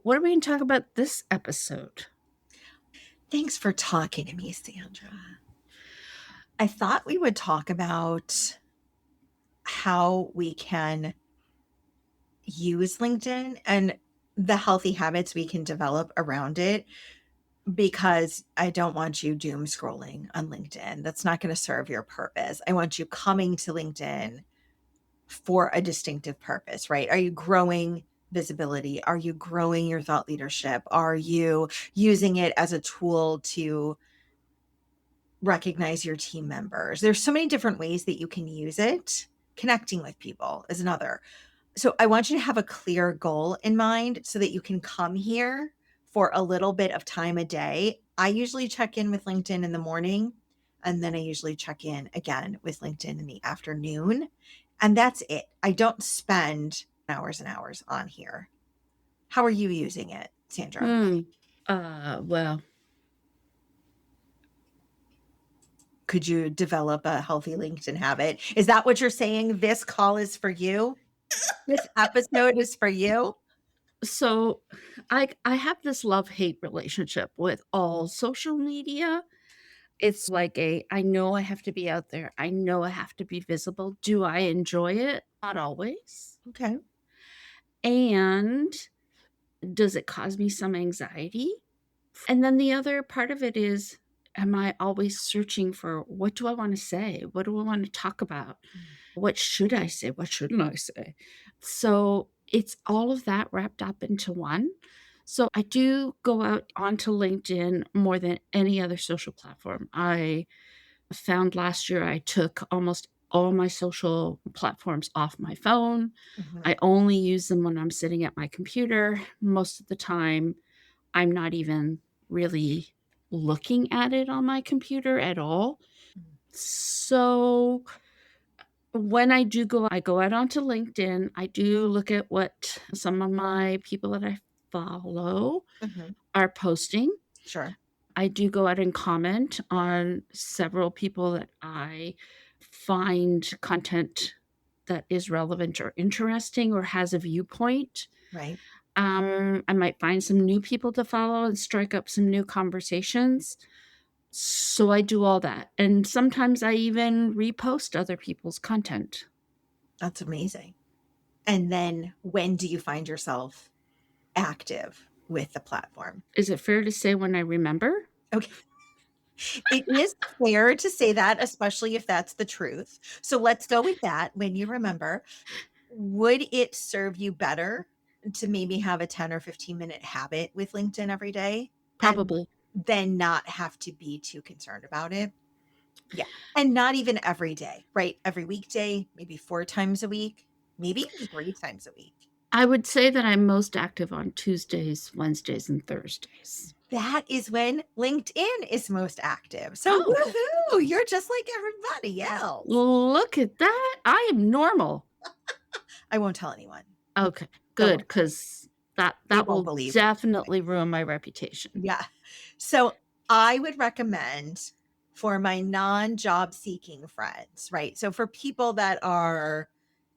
What are we going to talk about this episode? Thanks for talking to me, Sandra. I thought we would talk about how we can use LinkedIn and the healthy habits we can develop around it because I don't want you doom scrolling on LinkedIn. That's not going to serve your purpose. I want you coming to LinkedIn for a distinctive purpose, right? Are you growing visibility? Are you growing your thought leadership? Are you using it as a tool to recognize your team members? There's so many different ways that you can use it. Connecting with people is another. So I want you to have a clear goal in mind so that you can come here for a little bit of time a day. I usually check in with LinkedIn in the morning, and then I usually check in again with LinkedIn in the afternoon. And that's it. I don't spend hours and hours on here. How are you using it, Sandra? Hmm. Well, Could you develop a healthy LinkedIn habit? Is that what you're saying? This call is for you? This episode is for you? so I have this love-hate relationship with all social media. It's like I know I have to be out there. I know I have to be visible. Do I enjoy it? Not always. Okay. And does it cause me some anxiety? And then the other part of it is, am I always searching for what do I want to say? What do I want to talk about? What should I say? What shouldn't I say? So it's all of that wrapped up into one. So I do go out onto LinkedIn more than any other social platform. I found last year I took almost all my social platforms off my phone. Mhm. I only use them when I'm sitting at my computer. Most of the time, I'm not even really looking at it on my computer at all. So when I go out onto LinkedIn, I do look at what some of my people that I follow Mhm. are posting. Sure. I do go out and comment on several people that I find content that is relevant or interesting or has a viewpoint. Right. I might find some new people to follow and strike up some new conversations. So I do all that. And sometimes I even repost other people's content. That's amazing. And then when do you find yourself active with the platform? Is it fair to say when I remember? Okay. It is fair to say that, especially if that's the truth. So let's go with that. When you remember, would it serve you better to maybe have a 10 or 15-minute habit with LinkedIn every day and Probably. then not have to be too concerned about it? Yeah. And not even every day, right? Every weekday, maybe 4 times a week, maybe even 3 times a week. I would say that I'm most active on Tuesdays, Wednesdays, and Thursdays. That is when LinkedIn is most active. So Oh, woohoo, you're just like everybody else. look at that. I am normal. I won't tell anyone. Okay, Don't good, worry. because They that won't will believe. definitely ruin my reputation. Yeah. So I would recommend for my non-job seeking friends, right? So for people that are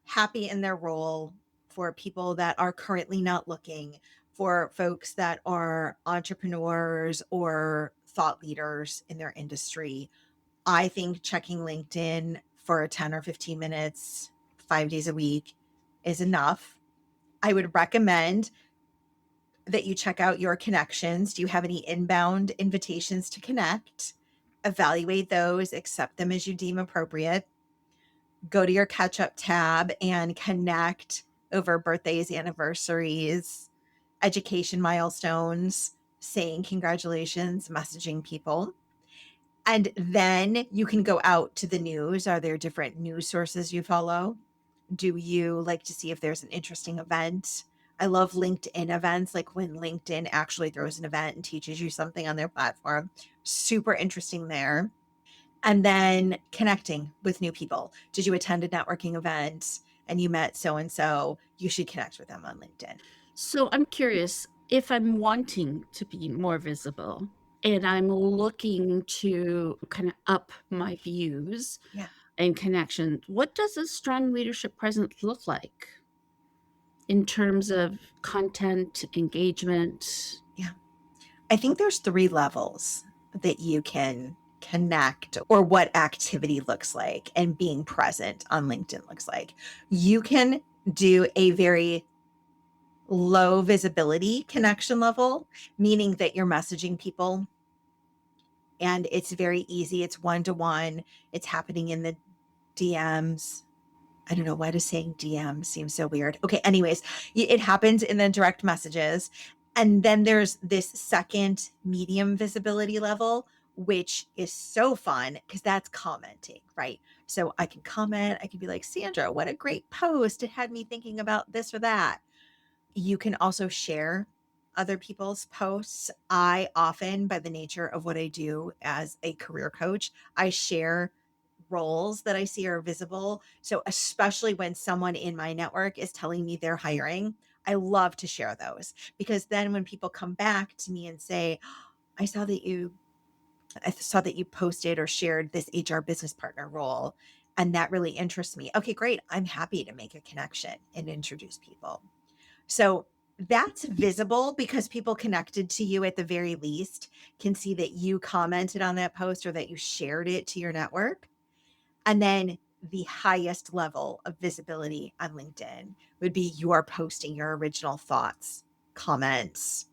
happy in their role, for people that are currently not looking, for folks that are entrepreneurs or thought leaders in their industry, I think checking LinkedIn for 10 or 15 minutes, 5 days a week is enough. I would recommend that you check out your connections. Do you have any inbound invitations to connect? Evaluate those, accept them as you deem appropriate. Go to your catch up tab and connect over birthdays, anniversaries, education milestones, saying congratulations, messaging people. And then you can go out to the news. Are there different news sources you follow? Do you like to see if there's an interesting event? I love LinkedIn events, like when LinkedIn actually throws an event and teaches you something on their platform. Super interesting there. And then connecting with new people. Did you attend a networking event and you met so and so? You should connect with them on LinkedIn. So I'm curious if I'm wanting to be more visible and I'm looking to kind of up my views Yeah. and connection, what does a strong leadership presence look like? in terms of content, engagement? Yeah. I think there's 3 levels that you can connect or what activity looks like and being present on LinkedIn looks like. You can do a very low visibility connection level, meaning that you're messaging people and it's very easy. It's one to one. It's happening in the DMs. I don't know why does saying DM seems so weird. Okay, anyways, it happens in the direct messages. And then there's this second medium visibility level, which is so fun because that's commenting, right? So I can comment, I can be like, Sandra, what a great post. It had me thinking about this or that. You can also share other people's posts. I often, by the nature of what I do as a career coach, I share roles that I see are visible. So, especially when someone in my network is telling me they're hiring, I love to share those because then when people come back to me and say, I saw that you I saw that you posted or shared this HR business partner role and that really interests me. Okay, great. I'm happy to make a connection and introduce people. So that's visible because people connected to you at the very least can see that you commented on that post or that you shared it to your network. And then the highest level of visibility on LinkedIn would be you're posting your original thoughts, comments.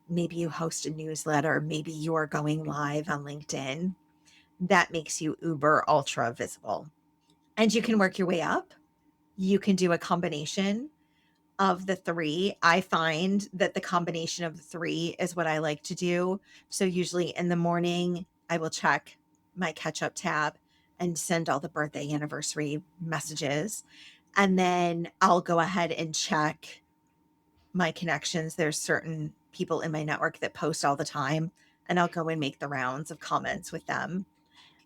Maybe you host a newsletter. Maybe you're going live on LinkedIn. That makes you uber ultra visible. And you can work your way up. You can do a combination of the 3. I find that the combination of the 3 is what I like to do. So usually in the morning, I will check my catch up tab and send all the birthday anniversary messages. And then I'll go ahead and check my connections. There's certain people in my network that post all the time, and I'll go and make the rounds of comments with them.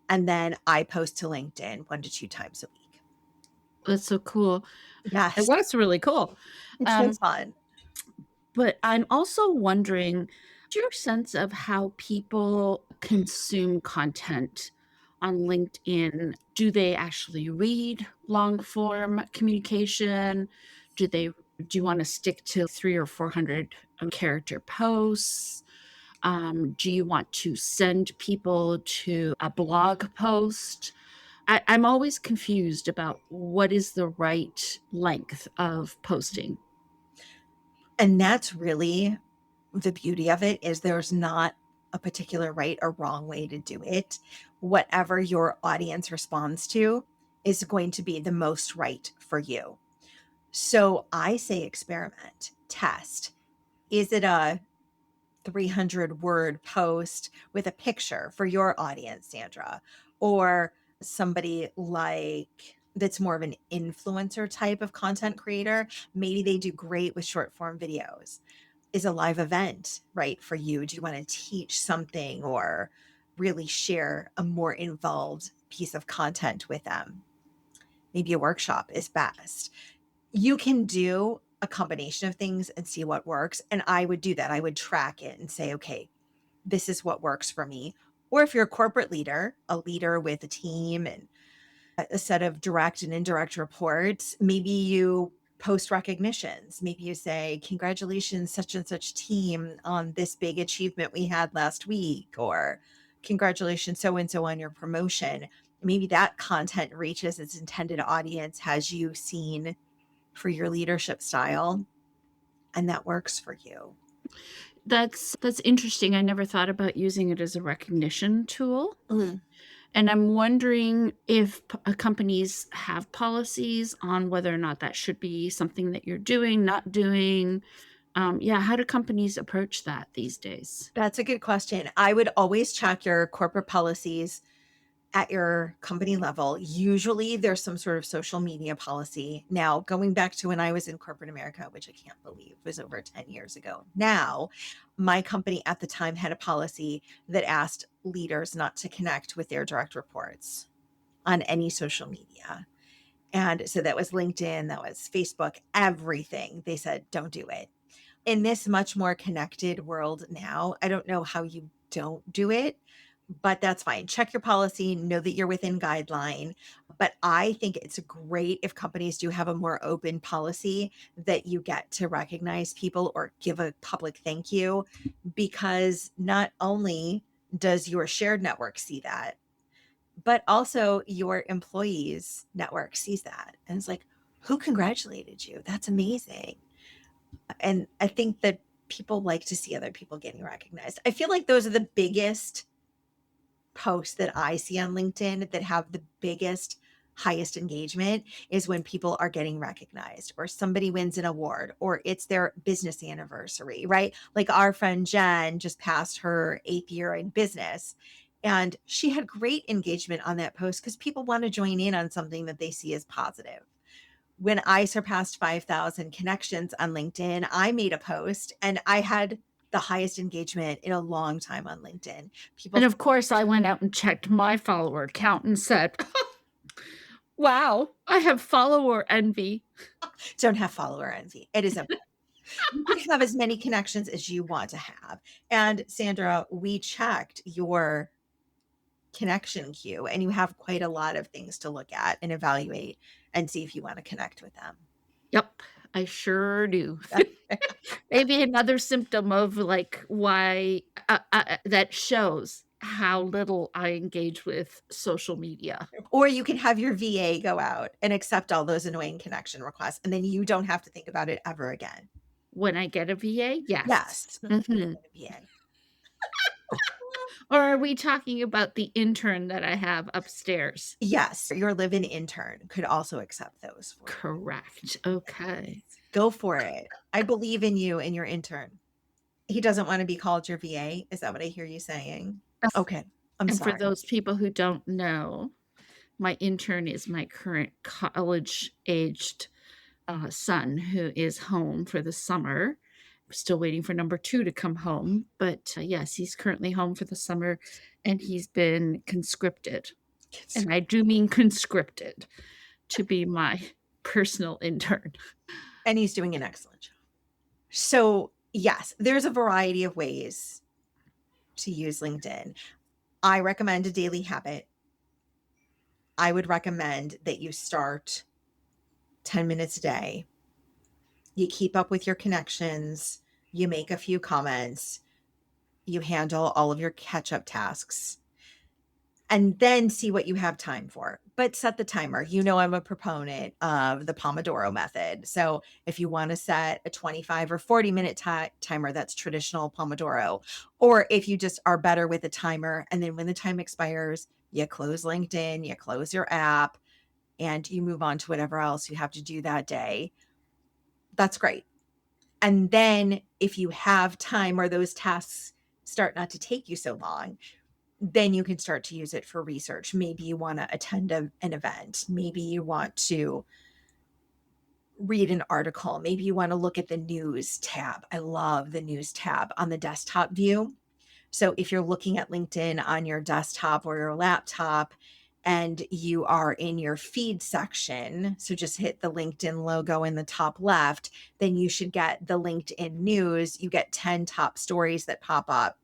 And then I post to LinkedIn 1 to 2 times a week. That's so cool. It Yes, was really cool. it's so Um, fun. but I'm also wondering, what's your sense of how people consume content on LinkedIn? Do they actually read long form communication? Do you want to stick to 300 or 400 character posts? Do you want to send people to a blog post? I'm always confused about what is the right length of posting. And that's really the beauty of it is there's not a particular right or wrong way to do it. Whatever your audience responds to is going to be the most right for you. So I say experiment, test. Is it a 300 word post with a picture for your audience, Sandra? Or somebody like that's more of an influencer type of content creator? Maybe they do great with short form videos. Is a live event right for you? Do you want to teach something or really share a more involved piece of content with them? Maybe a workshop is best. You can do a combination of things and see what works. And I would do that. I would track it and say, okay, this is what works for me. Or if you're a corporate leader, a leader with a team and a set of direct and indirect reports, maybe you post recognitions. Maybe you say, congratulations, such and such team on this big achievement we had last week, or congratulations, so and so on your promotion. Maybe that content reaches its intended audience, has you seen for your leadership style, and that works for you. That's interesting. I never thought about using it as a recognition tool. Mm. And I'm wondering if companies have policies on whether or not that should be something that you're doing, not doing. Yeah, how do companies approach that these days? That's a good question. I would always check your corporate policies at your company level. Usually there's some sort of social media policy. Now, going back to when I was in corporate America, which I can't believe was over 10 years ago. Now, my company at the time had a policy that asked leaders not to connect with their direct reports on any social media. And so that was LinkedIn, that was Facebook, everything. They said, don't do it. In this much more connected world now, I don't know how you don't do it, but that's fine. Check your policy, know that you're within guideline. But I think it's great if companies do have a more open policy that you get to recognize people or give a public thank you, because not only does your shared network see that, but also your employees network sees that. And it's like, who congratulated you? That's amazing. And I think that people like to see other people getting recognized. I feel like those are the biggest posts that I see on LinkedIn that have the biggest, highest engagement is when people are getting recognized or somebody wins an award or it's their business anniversary, right? Like our friend Jen just passed her 8th year in business. And she had great engagement on that post because people want to join in on something that they see as positive. When I surpassed 5,000 connections on LinkedIn, I made a post and I had the highest engagement in a long time on LinkedIn. And People of course, I went out and checked my follower count and said, "Wow, I have follower envy." don't have follower envy. It is okay. You can have as many connections as you want to have. And Sandra, we checked your connection queue and you have quite a lot of things to look at and evaluate and see if you want to connect with them. Yep, I sure do. That- Maybe another symptom of, like, why that shows how little I engage with social media. Or you can have your VA go out and accept all those annoying connection requests, and then you don't have to think about it ever again. When I get a VA, yes. Yes. Mhm. VA. Or are we talking about the intern that I have upstairs? Yes, your live-in intern could also accept those for you. Correct, okay. Go for it. I believe in you and your intern. He doesn't wanna be called your VA? Is that what I hear you saying? Yes, Okay, I'm and for sorry. those people who don't know, my intern is my current college-aged, son who is home for the summer. Still waiting for number 2 to come home, but, yes, he's currently home for the summer, and he's been conscripted, It's and I do mean conscripted, to be my personal intern. and he's doing an excellent job. So, yes, there's a variety of ways to use LinkedIn. I recommend a daily habit. I would recommend that you start 10 minutes a day. You keep up with your connections, you make a few comments, you handle all of your catch-up tasks, and then see what you have time for. But set the timer. You know, I'm a proponent of the Pomodoro method. So if you want to set a 25 or 40-minute timer, that's traditional Pomodoro. Or if you just are better with a timer, and then when the time expires, you close LinkedIn, you close your app, and you move on to whatever else you have to do that day. That's great. And then if you have time or those tasks start not to take you so long, then you can start to use it for research. Maybe you want to attend an event. Maybe you want to read an article. Maybe you want to look at the news tab. I love the news tab on the desktop view. So if you're looking at LinkedIn on your desktop or your laptop and you are in your feed section, so just hit the LinkedIn logo in the top left, then you should get the LinkedIn news. You get 10 top stories that pop up.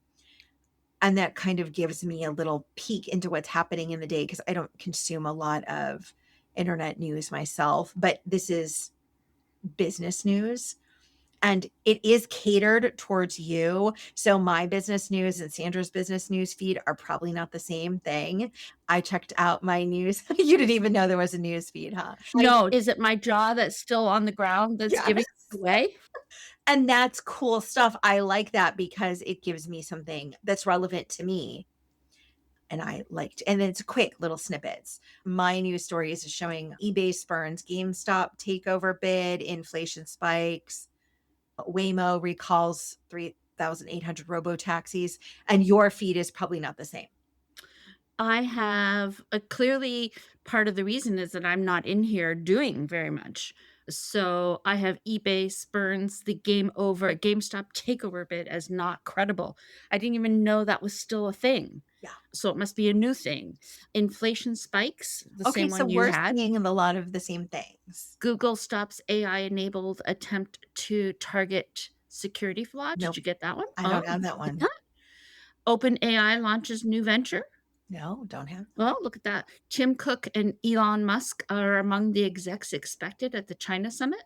And that kind of gives me a little peek into what's happening in the day because I don't consume a lot of internet news myself, but this is business news and it is catered towards you. So my business news and Sandra's business news feed are probably not the same thing. I checked out my news. You didn't even know there was a news feed, huh? No, is it my jaw that's still on the ground that's Yes. giving it away? And that's cool stuff. I like that because it gives me something that's relevant to me. And I liked, and then it's quick little snippets. My news story is showing eBay spurns GameStop takeover bid, inflation spikes, Waymo recalls 3,800 robo taxis, and your feed is probably not the same. I have clearly part of the reason is that I'm not in here doing very much. So I have eBay spurns the game over GameStop takeover bid as not credible. I didn't even know that was still a thing. Yeah. So it must be a new thing. Inflation spikes, the Okay, same so one you we're had. seeing a lot of the same things. Google stops AI enabled attempt to target security flaw. Did Nope, you get that one? I Oh, don't have that did one. not. OpenAI launches new venture. No, don't have. Well, look at that. Tim Cook and Elon Musk are among the execs expected at the China summit.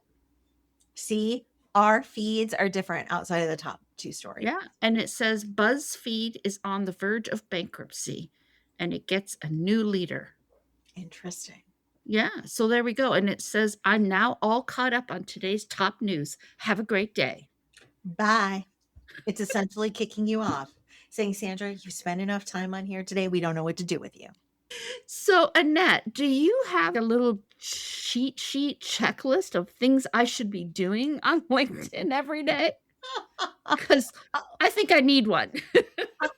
See, our feeds are different outside of the top 2 stories. Yeah. And it says BuzzFeed is on the verge of bankruptcy and it gets a new leader. Interesting. Yeah. So there we go. And it says, I'm now all caught up on today's top news. Have a great day. Bye. It's essentially kicking you off, saying, "Sandra, you spent enough time on here today. We don't know what to do with you." So, Annette, do you have a little cheat sheet checklist of things I should be doing on LinkedIn every day? Because I think I need one.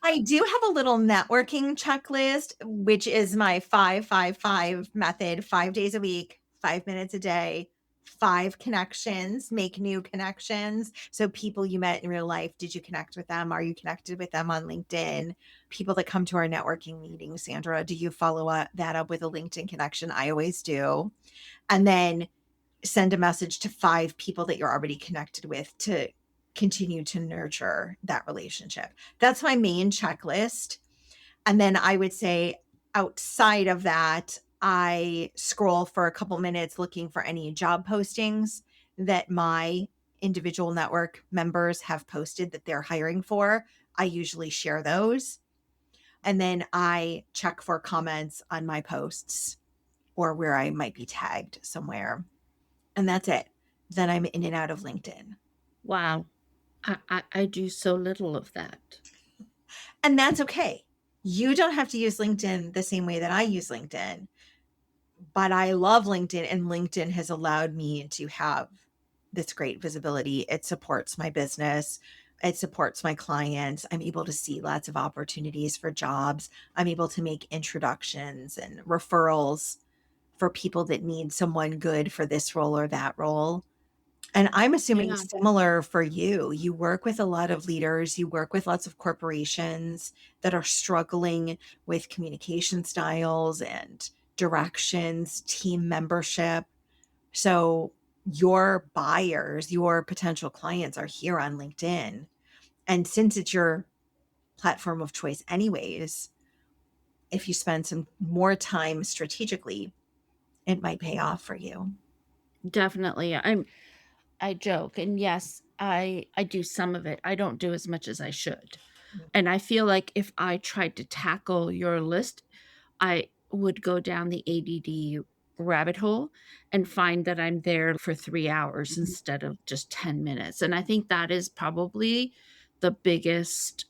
I do have a little networking checklist, which is my 5-5-5 method, 5 days a week, 5 minutes a day, 5 connections, make new connections. So people you met in real life, did you connect with them? Are you connected with them on LinkedIn? People that come to our networking meetings, Sandra, do you follow that up with a LinkedIn connection? I always do. And then send a message to 5 people that you're already connected with to continue to nurture that relationship. That's my main checklist. And then I would say outside of that, I scroll for a couple minutes looking for any job postings that my individual network members have posted that they're hiring for. I usually share those. And then I check for comments on my posts or where I might be tagged somewhere. And that's it. Then I'm in and out of LinkedIn. Wow. I do so little of that. And that's okay. You don't have to use LinkedIn the same way that I use LinkedIn, but I love LinkedIn, and LinkedIn has allowed me to have this great visibility. It supports my business. It supports my clients. I'm able to see lots of opportunities for jobs. I'm able to make introductions and referrals for people that need someone good for this role or that role. And I'm assuming Yeah, similar for you. You work with a lot of leaders, you work with lots of corporations that are struggling with communication styles and directions, team membership. So your buyers, your potential clients are here on LinkedIn. And since it's your platform of choice, anyways, if you spend some more time strategically, it might pay off for you. definitely. I joke, and yes, I do some of it. I don't do as much as I should. And I feel like if I tried to tackle your list, I would go down the ADD rabbit hole and find that I'm there for 3 hours instead of just 10 minutes. And I think that is probably the biggest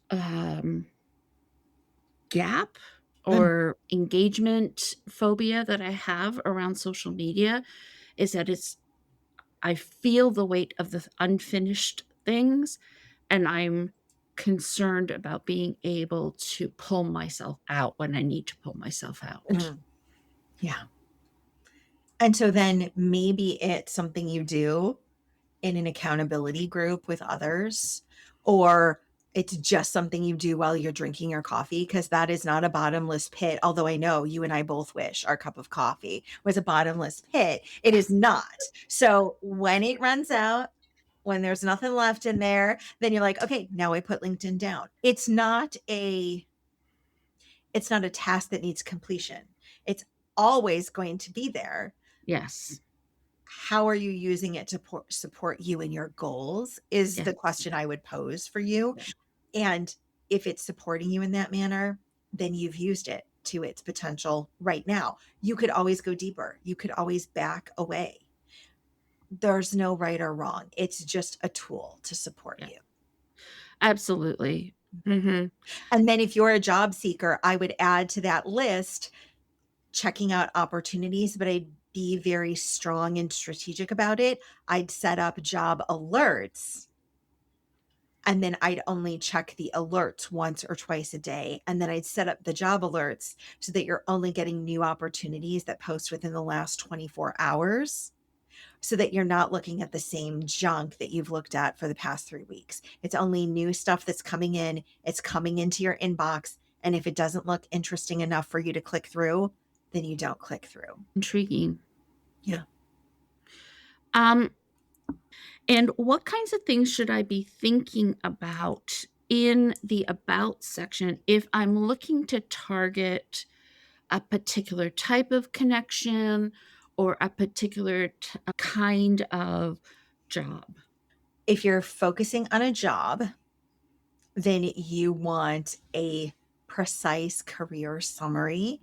gap or engagement phobia that I have around social media is that I feel the weight of the unfinished things, and I'm concerned about being able to pull myself out when I need to pull myself out. Mhm. Yeah. And so then maybe it's something you do in an accountability group with others, or it's just something you do while you're drinking your coffee, because that is not a bottomless pit. Although I know you and I both wish our cup of coffee was a bottomless pit. It is not. So when it runs out, when there's nothing left in there, then you're like, okay, now I put LinkedIn down. It's not a task that needs completion. It's always going to be there. Yes. How are you using it to support you and your goals is Yes. the question I would pose for you. And if it's supporting you in that manner, then you've used it to its potential right now. You could always go deeper. You could always back away. There's no right or wrong. It's just a tool to support Yeah. you. Absolutely. Mhm. And then if you're a job seeker, I would add to that list checking out opportunities, but I'd be very strong and strategic about it. I'd set up job alerts, and then I'd only check the alerts once or twice a day. And then I'd set up the job alerts so that you're only getting new opportunities that post within the last 24 hours so that you're not looking at the same junk that you've looked at for the past 3 weeks. It's only new stuff that's coming in, it's coming into your inbox. And if it doesn't look interesting enough for you to click through, then you don't click through. Intriguing. Yeah. Um, and what kinds of things should I be thinking about in the about section, if I'm looking to target a particular type of connection or a particular kind of job. If you're focusing on a job, then you want a precise career summary.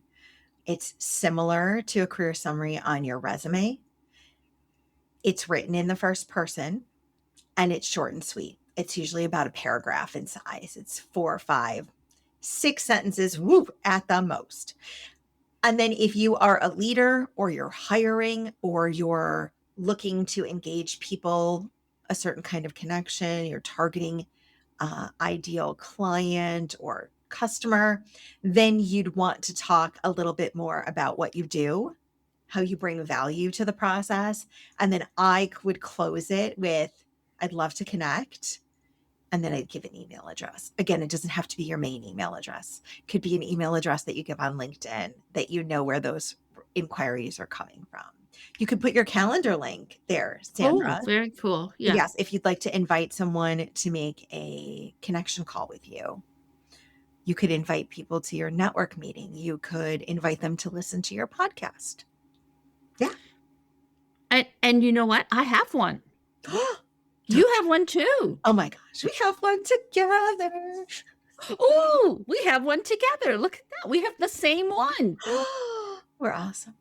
It's similar to a career summary on your resume. It's written in the first person and it's short and sweet. It's usually about a paragraph in size. It's 4 or 5, 6 sentences, whoop, at the most. And then if you are a leader or you're hiring or you're looking to engage people, a certain kind of connection, you're targeting ideal client or customer, then you'd want to talk a little bit more about what you do, how you bring value to the process. And then I would close it with, I'd love to connect. And then I'd give an email address. Again, it doesn't have to be your main email address. It could be an email address that you give on LinkedIn that you know where those inquiries are coming from. You could put your calendar link there, Oh, Sandra. very cool. Yeah. Yes, if you'd like to invite someone to make a connection call with you. You could invite people to your network meeting. You could invite them to listen to your podcast. Yeah. And you know what? I have one. You have one too. Oh my gosh, we have one together. Oh, we have one together. Look at that. We have the same one. We're awesome.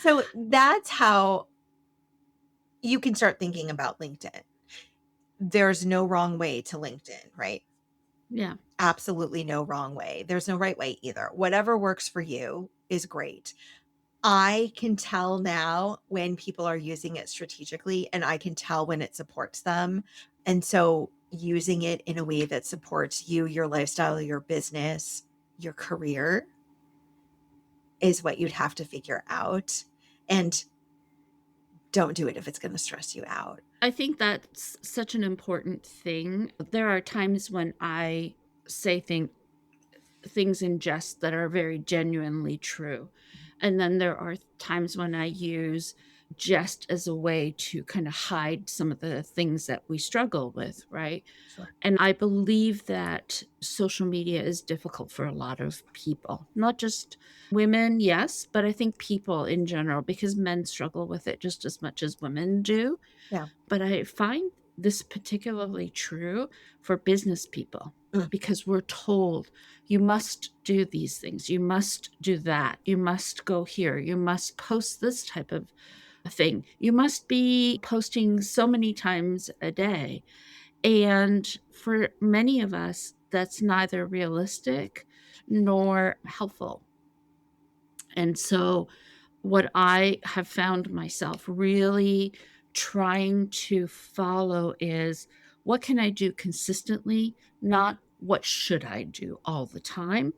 So that's how you can start thinking about LinkedIn. There's no wrong way to LinkedIn, right? Yeah. Absolutely no wrong way. There's no right way either. Whatever works for you is great. I can tell now when people are using it strategically, and I can tell when it supports them. And so using it in a way that supports you, your lifestyle, your business, your career is what you'd have to figure out. And don't do it if it's going to stress you out. I think that's such an important thing. There are times when I say things in jest that are very genuinely true. And then there are times when I use jest as a way to kind of hide some of the things that we struggle with, right? Sure. And I believe that social media is difficult for a lot of people, not just women, yes, but I think people in general, because men struggle with it just as much as women do. Yeah. But I find this particularly true for business people Mm. because we're told you must do these things, you must do that, you must go here, you must post this type of thing, you must be posting so many times a day. And for many of us, that's neither realistic nor helpful. And so what I have found myself really trying to follow is what can I do consistently, not what should I do all the time?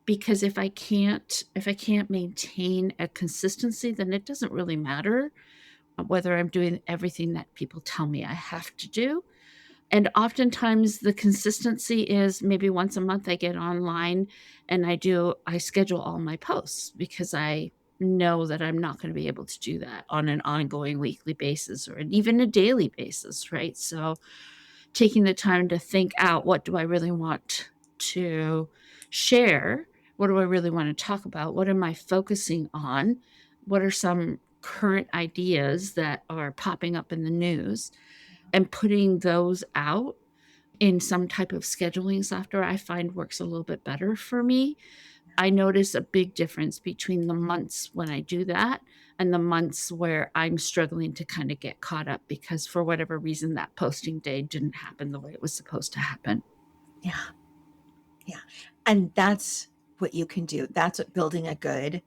Because if I can't maintain a consistency, then it doesn't really matter whether I'm doing everything that people tell me I have to do. And oftentimes the consistency is maybe once a month I get online and I schedule all my posts because I know that I'm not going to be able to do that on an ongoing weekly basis or even a daily basis, right? So taking the time to think out, what do I really want to share? What do I really want to talk about? What am I focusing on? What are some current ideas that are popping up in the news? And putting those out in some type of scheduling software, I find works a little bit better for me. I notice a big difference between the months when I do that and the months where I'm struggling to kind of get caught up because for whatever reason that posting day didn't happen the way it was supposed to happen. Yeah. Yeah. And that's what you can do. That's what building a good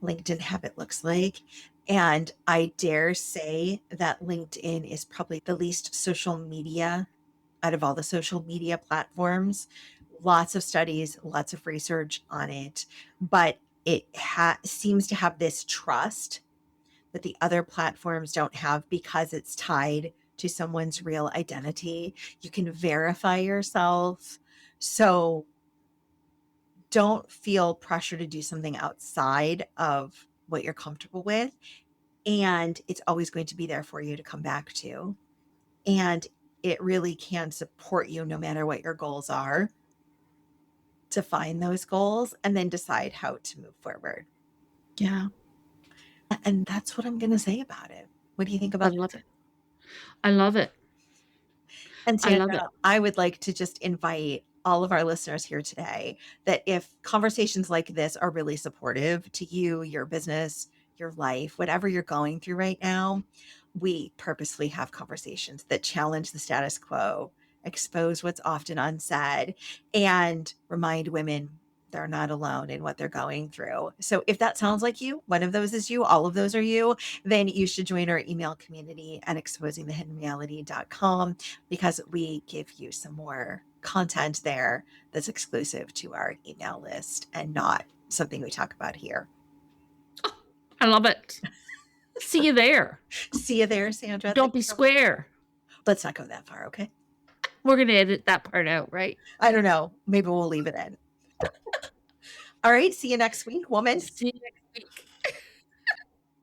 LinkedIn habit looks like. And I dare say that LinkedIn is probably the least social media out of all the social media platforms. Lots of studies, lots of research on it, but it seems to have this trust that the other platforms don't have because it's tied to someone's real identity. You can verify yourself. So don't feel pressure to do something outside of what you're comfortable with. And it's always going to be there for you to come back to. And it really can support you no matter what your goals are to find those goals and then decide how to move forward. Yeah. And that's what I'm going to say about it. What do you think I about love that? it. I love it. And I love it. Sandra, I would like to just invite all of our listeners here today that if conversations like this are really supportive to you, your business, your life, whatever you're going through right now, we purposely have conversations that challenge the status quo, expose what's often unsaid, and remind women they're not alone in what they're going through. So if that sounds like you, one of those is you, all of those are you, then you should join our email community at exposingthehiddenreality.com because we give you some more content there that's exclusive to our email list and not something we talk about here. I love it. See you there. See you there, Sandra. Don't Thank be you so much. square. Let's not go that far, okay? We're gonna edit that part out, right? I don't know. Maybe we'll leave it in. All right. See you next week, woman. See you next week.